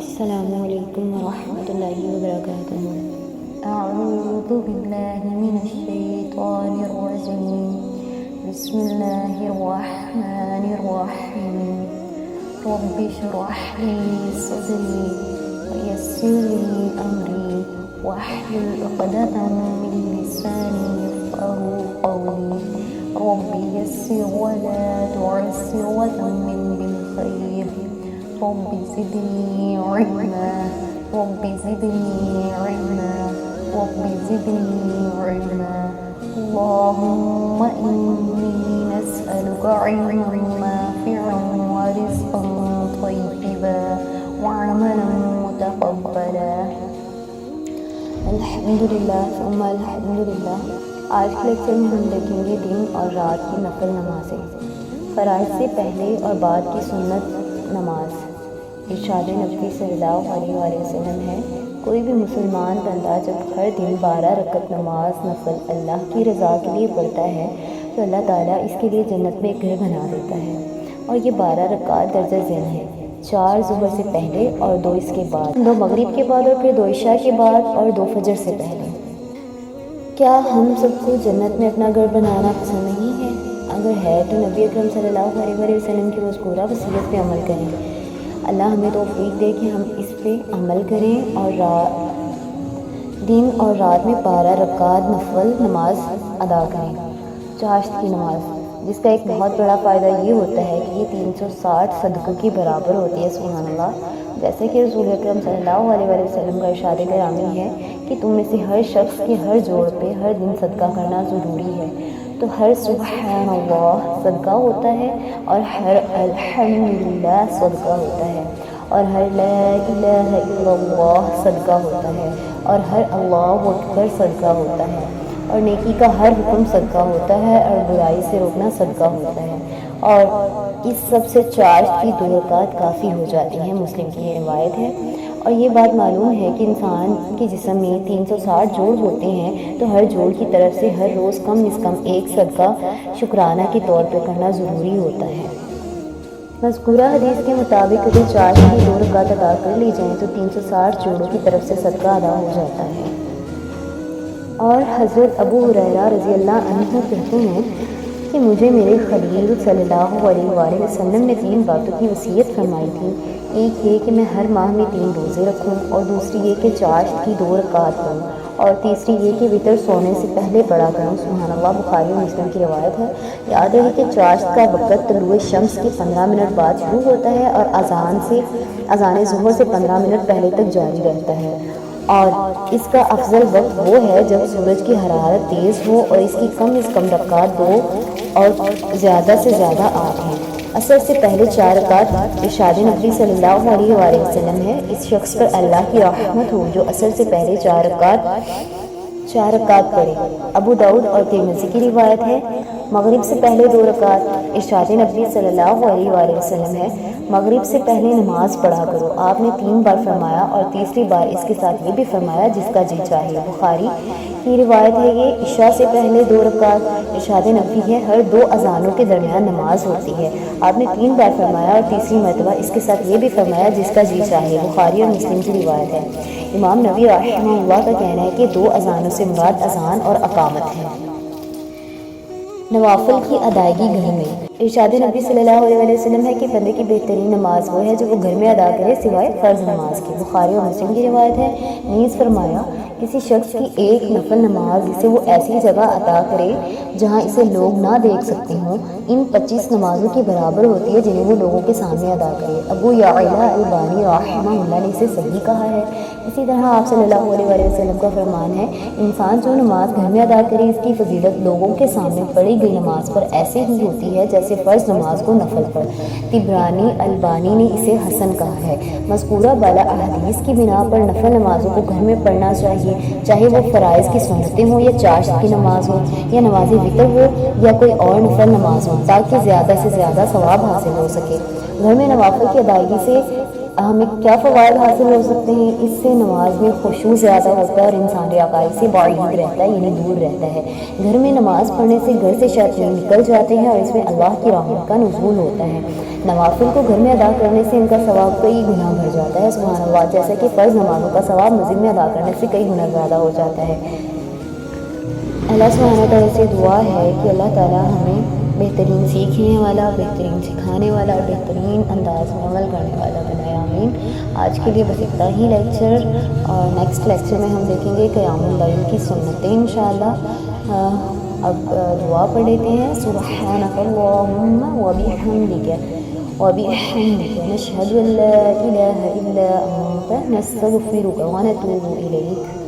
السلام علیکم ورحمۃ اللہ وبرکاتہ۔ اعوذ باللہ من الشیطان الرجیم، بسم اللہ الرحمن الرحیم، رب اشرح لی صدری ویسر لی امری واحلل عقدۃ من لسانی یفقهوا قولی، رب یسر ولا تعسر وتمم بالخیر، رب زدنی علما، رب زدنی علما، رب زدنی علما، اللهم إني نسألك علما نافعا ورزقا طيبا وعملا متقبلا۔ الحمدللہ ثم الحمدللہ۔ آج کے لیکچر میں ہم دیکھیں گے دن اور رات کی نفل نمازیں۔ فرائض سے پہلے اور بعد کی سنت نماز۔ ارشاد نبی صلی اللہ علیہ وآلہ وسلم ہے، کوئی بھی مسلمان بندہ جب ہر دن 12 رکعت نماز نفل اللہ کی رضا کے لیے پڑھتا ہے تو اللہ تعالیٰ اس کے لیے جنت میں ایک گھر بنا دیتا ہے، اور یہ 12 رکعت درجہ ذیل ہیں، 4 ظہر سے پہلے اور 2 اس کے بعد، 2 مغرب کے بعد اور پھر 2 عشاء کے بعد اور 2 فجر سے پہلے۔ کیا ہم سب کو جنت میں اپنا گھر بنانا پسند نہیں ہے؟ اگر ہے تو نبی اکرم صلی اللہ علیہ وسلم کی مذکورہ وصیت پہ عمل کریں۔ اللہ ہمیں توفیق دے کہ ہم اس پہ عمل کریں اور دن اور رات میں 12 رکعت نفل نماز ادا کریں۔ چاشت کی نماز، جس کا ایک بہت بڑا فائدہ یہ ہوتا ہے کہ یہ 360 صدقوں کی برابر ہوتی ہے، سبحان اللہ۔ جیسے کہ رسول اکرم صلی اللہ علیہ وسلم کا ارشاد گرامی ہے کہ تم میں سے ہر شخص کے ہر جوڑ پہ ہر دن صدقہ کرنا ضروری ہے، تو ہر سبحان اللہ صدقہ ہوتا ہے، اور ہر الحمدللہ صدقہ ہوتا ہے، اور ہر لا الہ الا اللہ صدقہ ہوتا ہے، اور ہر اللہ اکبر صدقہ ہوتا ہے، اور نیکی کا ہر حکم صدقہ ہوتا ہے، اور برائی سے روکنا صدقہ ہوتا ہے، اور اس سب سے چاشت کی 2 رکعت کافی ہو جاتی ہیں، مسلم کی یہ روایت ہے۔ اور یہ بات معلوم ہے کہ انسان کے جسم میں 360 جوڑ ہوتے ہیں، تو ہر جوڑ کی طرف سے ہر روز کم از کم ایک صدقہ شکرانہ کے طور پہ کرنا ضروری ہوتا ہے۔ مذکورہ حدیث کے مطابق اگر چاشت کی 2 رکعت ادا کر لی جائیں تو 360 جوڑوں کی طرف سے صدقہ ادا ہو جاتا ہے۔ اور حضرت ابو ہریرہ رضی اللہ عنہ کہتے ہیں کہ مجھے میرے خلیل صلی اللہ علیہ وآلہ وسلم نے 3 باتوں کی وصیت فرمائی تھی، ایک یہ کہ میں ہر ماہ میں 3 روزے رکھوں، اور دوسری یہ کہ چاشت کی 2 رکعت پڑھوں، اور تیسری یہ کہ وتر سونے سے پہلے پڑھا کروں، سبحان اللہ۔ بخاری اور مسلم کی روایت ہے۔ یاد رہے کہ چاشت کا وقت طلوع شمس کے 15 منٹ بعد شروع ہوتا ہے اور اذان ظہر سے 15 منٹ پہلے تک جاری رہتا ہے، اور اس کا افضل وقت وہ ہے جب سورج کی حرارت تیز ہو اور اس کی کم از کم رکعت 2 اور زیادہ سے زیادہ 8 ہیں۔ عصر سے پہلے 4 رکعت ارشاد نبی صلی اللہ علیہ وآلہ وسلم ہے، اس شخص پر اللہ کی رحمت ہو جو عصر سے پہلے 4 رکعت پڑھے۔ ابو داؤد اور ترمذی کی روایت ہے۔ مغرب سے پہلے 2 رکعت ارشاد نبی صلی اللہ علیہ وآلہ وسلم ہے، مغرب سے پہلے نماز پڑھا کرو۔ آپ نے 3 بار فرمایا، اور تیسری بار اس کے ساتھ یہ بھی فرمایا جس کا جی چاہے۔ بخاری کی روایت ہے یہ عشاء سے پہلے 2 رکعت ارشاد نبی ہے، ہر 2 اذانوں کے درمیان نماز ہوتی ہے۔ آپ نے 3 بار فرمایا اور تیسری مرتبہ اس کے ساتھ یہ بھی فرمایا جس کا جی چاہے۔ بخاری اور مسلم کی روایت ہے۔ امام نووی رحمہ اللہ کا کہنا ہے کہ 2 اذانوں سے مراد اذان اور اقامت ہے۔ نوافل کی ادائیگی گھر میں، ارشاد نبی صلی اللہ علیہ وسلم ہے کہ بندے کی بہترین نماز وہ ہے جو وہ گھر میں ادا کرے سوائے فرض نماز کے۔ بخاری اور مسلم کی روایت ہے۔ نیز فرمایا کسی شخص کی ایک نفل نماز جسے وہ ایسی جگہ ادا کرے جہاں اسے لوگ نہ دیکھ سکتے ہوں، ان 25 نمازوں کی برابر ہوتی ہے جنہیں وہ لوگوں کے سامنے ادا کرے۔ ابو یعلا البانی رحمہ اللہ نے اسے صحیح کہا ہے۔ اسی طرح آپ صلی اللہ علیہ وآلہ وسلم کا فرمان ہے، انسان جو نماز گھر میں ادا کرے اس کی فضیلت لوگوں کے سامنے پڑھی گئی نماز پر ایسے ہی ہوتی ہے جیسے فرض نماز کو نفل پر۔ طبرانی البانی نے اسے حسن کہا ہے۔ مذکورہ بالا احادیث کی بنا پر نفل نمازوں کو گھر میں پڑھنا چاہیے، چاہے وہ فرائض کی سنتیں ہوں یا چاشت کی نماز ہو یا نماز وتر ہو یا کوئی اور نفل نماز ہو، تاکہ زیادہ سے زیادہ ثواب حاصل ہو سکے۔ گھر میں نوافل کی ادائیگی سے ہمیں کیا فوائد حاصل ہو سکتے ہیں؟ اس سے نماز میں خشوع زیادہ ہوتا ہے اور انسان عقائد سے بعید رہتا ہے، یعنی دور رہتا ہے۔ گھر میں نماز پڑھنے سے گھر سے شیاطین نکل جاتے ہیں اور اس میں اللہ کی رحمت کا نزول ہوتا ہے۔ نوافل کو گھر میں ادا کرنے سے ان کا ثواب کئی گنا بڑھ جاتا ہے، سبحان اللہ، جیسے کہ فرض نمازوں کا ثواب مسجد میں ادا کرنے سے کئی گنا زیادہ ہو جاتا ہے۔ اللہ سبحانہ تعالیٰ سے دعا ہے کہ اللہ تعالیٰ ہمیں بہترین سیکھنے والا، بہترین سکھانے والا، بہترین انداز میں عمل کرنے والا بنائے، آمین۔ آج کے لیے بس اتنا ہی لیکچر، اور نیکسٹ لیکچر میں ہم دیکھیں گے قیام اللیل کی سنتیں انشاءاللہ۔ اب دعا پڑھ لیتے ہیں۔ سبحانک اللہم وبحمدک نشہد ان لا الہ الا انت نستغفرک ونتوب الیک۔